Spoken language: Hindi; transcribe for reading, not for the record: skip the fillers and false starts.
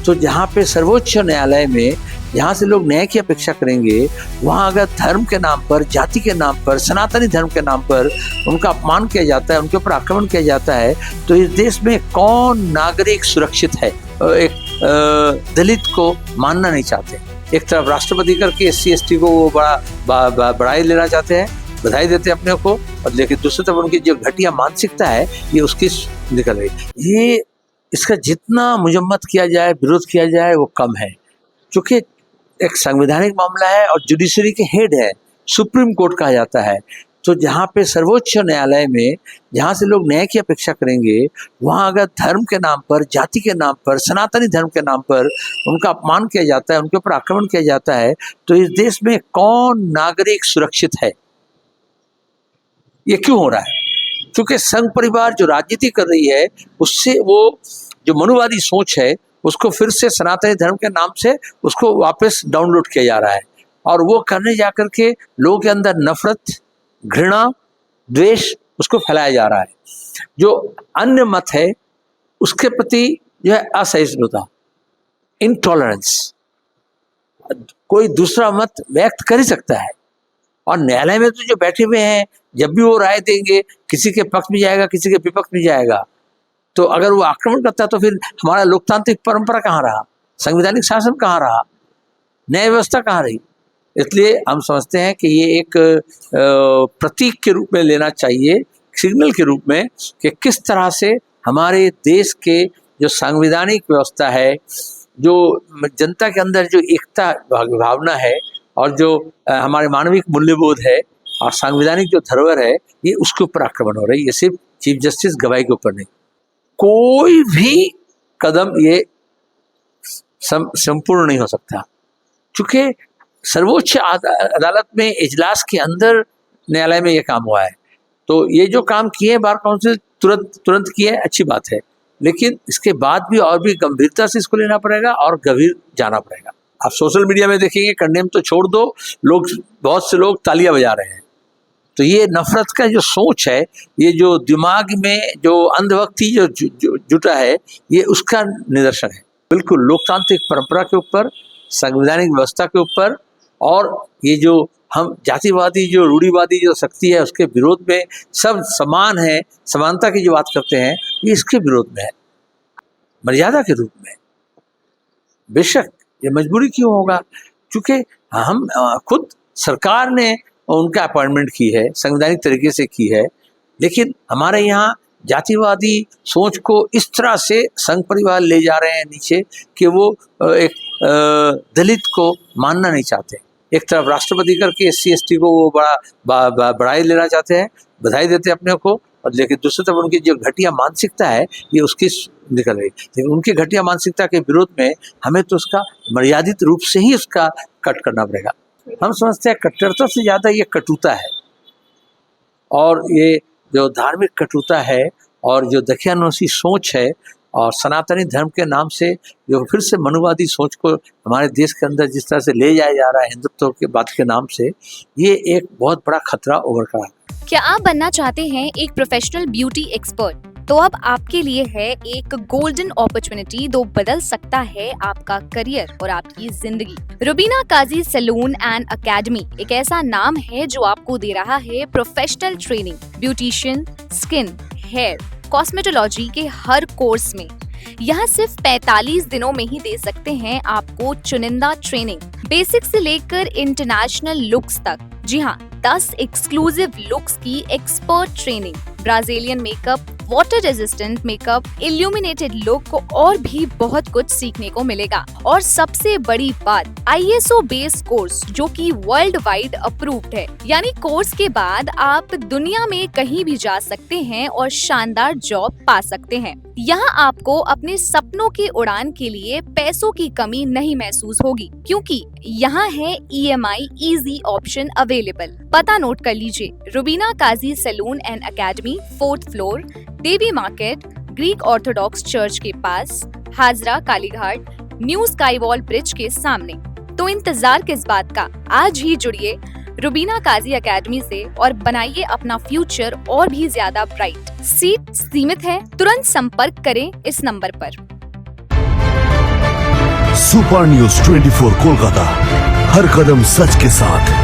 तो जहाँ पे सर्वोच्च न्यायालय में जहाँ से लोग न्याय की अपेक्षा करेंगे, वहाँ अगर धर्म के नाम पर, जाति के नाम पर, सनातनी धर्म के नाम पर उनका अपमान किया जाता है, उनके ऊपर आक्रमण किया जाता है, तो इस देश में कौन नागरिक सुरक्षित है? एक दलित को मानना नहीं चाहते, एक तरफ राष्ट्रपति करके SC ST को वो बड़ा बढ़ाई लेना चाहते हैं, बधाई देते हैं अपने को, और लेकिन दूसरी तरफ उनकी जो घटिया मानसिकता है ये उसकी निकल रही। ये इसका जितना मुजम्मत किया जाए, विरोध किया जाए, वो कम है, क्योंकि एक संवैधानिक मामला है और जुडिशरी के हेड है, सुप्रीम कोर्ट कहा जाता है। तो जहाँ पे सर्वोच्च न्यायालय में जहाँ से लोग न्याय की अपेक्षा करेंगे, वहाँ अगर धर्म के नाम पर, जाति के नाम पर, सनातनी धर्म के नाम पर उनका अपमान किया जाता है, उनके ऊपर आक्रमण किया जाता है, तो इस देश में कौन नागरिक सुरक्षित है? ये क्यों हो रहा है? क्योंकि संघ परिवार जो राजनीति कर रही है, उससे वो जो मनुवादी सोच है उसको फिर से सनातनी धर्म के नाम से उसको वापस डाउनलोड किया जा रहा है, और वो करने जाकर के लोगों के अंदर नफरत, घृणा, द्वेष उसको फैलाया जा रहा है। जो अन्य मत है उसके प्रति जो है असहिष्णुता, इंटॉलरेंस, कोई दूसरा मत व्यक्त कर ही सकता है, और न्यायालय में तो जो बैठे हुए हैं जब भी वो राय देंगे, किसी के पक्ष में जाएगा, किसी के विपक्ष में जाएगा। तो अगर वो आक्रमण करता है तो फिर हमारा लोकतांत्रिक परंपरा कहाँ रहा, संवैधानिक शासन कहाँ रहा, न्याय व्यवस्था कहाँ रही? इसलिए हम समझते हैं कि ये एक प्रतीक के रूप में लेना चाहिए, सिग्नल के रूप में, कि किस तरह से हमारे देश के जो संवैधानिक व्यवस्था है, जो जनता के अंदर जो एकता भावना है, और जो हमारे मानविक मूल्यबोध है और संवैधानिक जो धरोहर है, ये उसके ऊपर आक्रमण हो रही है। ये सिर्फ चीफ जस्टिस गवाही के ऊपर नहीं, कोई भी कदम ये संपूर्ण नहीं हो सकता, क्योंकि सर्वोच्च अदालत में इजलास के अंदर न्यायालय में ये काम हुआ है। तो ये जो काम किए बार काउंसिल तुरंत किए, अच्छी बात है, लेकिन इसके बाद भी और भी गंभीरता से इसको लेना पड़ेगा और गंभीर जाना पड़ेगा। आप सोशल मीडिया में देखेंगे, कंडेम तो छोड़ दो, लोग, बहुत से लोग तालियां बजा रहे हैं। तो ये नफरत का जो सोच है, ये जो दिमाग में जो अंधभक्ति जो जुटा है, ये उसका निदर्शन है। बिल्कुल लोकतांत्रिक परंपरा के ऊपर, संवैधानिक व्यवस्था के ऊपर, और ये जो हम जातिवादी जो रूढ़िवादी जो शक्ति है उसके विरोध में, सब समान है, समानता की जो बात करते हैं, ये इसके विरोध में है, मर्यादा के रूप में। बेशक ये मजबूरी क्यों होगा, क्योंकि हम खुद सरकार ने उनका अपॉइंटमेंट की है, संवैधानिक तरीके से की है, लेकिन हमारे यहाँ जातिवादी सोच को इस तरह से संघ परिवार ले जा रहे हैं नीचे कि वो एक दलित को मानना नहीं चाहते, एक तरफ राष्ट्रपति करके SC ST को वो बढ़ाई लेना चाहते हैं, बधाई देते हैं अपने को, और लेकिन दूसरी तरफ उनकी जो घटिया मानसिकता है ये उसकी निकल रही। लेकिन उनकी घटिया मानसिकता के विरोध में हमें तो उसका मर्यादित रूप से ही उसका कट करना पड़ेगा। हम समझते हैं कट्टरता से ज़्यादा ये कटुता है, और ये जो धार्मिक कटुता है और जो दखियानुसी सोच है, और सनातनी धर्म के नाम से जो फिर से मनुवादी सोच को हमारे देश के अंदर जिस तरह से ले जाया जा रहा है हिंदुत्व के बात के नाम से, ये एक बहुत बड़ा खतरा उभर कर रहा है। क्या आप बनना चाहते हैं एक प्रोफेशनल ब्यूटी एक्सपर्ट? तो अब आपके लिए है एक गोल्डन अपॉर्चुनिटी जो बदल सकता है आपका करियर और आपकी जिंदगी। Rubina Kazi salon and academy एक ऐसा नाम है जो आपको दे रहा है professional training, beautician, skin, hair, cosmetology के हर कोर्स में। यहाँ सिर्फ 45 दिनों में ही दे सकते हैं आपको चुनिंदा ट्रेनिंग, बेसिक से लेकर इंटरनेशनल लुक्स तक। जी हाँ, 10 एक्सक्लूसिव लुक्स की expert training, Brazilian makeup, water resistant makeup, illuminated look और भी बहुत कुछ सीखने को मिलेगा। और सबसे बड़ी बात, ISO बेस्ड कोर्स जो कि वर्ल्ड वाइड अप्रूव्ड है, यानी कोर्स के बाद आप दुनिया में कहीं भी जा सकते हैं और शानदार जॉब पा सकते हैं। यहाँ आपको अपने सपनों की उड़ान के लिए पैसों की कमी नहीं महसूस होगी, क्योंकि यहाँ है EMI इजी ऑप्शन अवेलेबल। पता नोट कर लीजिए, Rubina Kazi salon and academy, 4th floor, Devi market, Greek orthodox church के पास, Hazra Kalighat, new sky wall bridge के सामने। तो इंतजार किस बात का, आज ही जुड़िए रुबीना काजी एकेडमी से और बनाइए अपना फ्यूचर और भी ज्यादा ब्राइट। सीट सीमित है, तुरंत संपर्क करें इस नंबर पर। सुपर न्यूज 24 कोलकाता, हर कदम सच के साथ।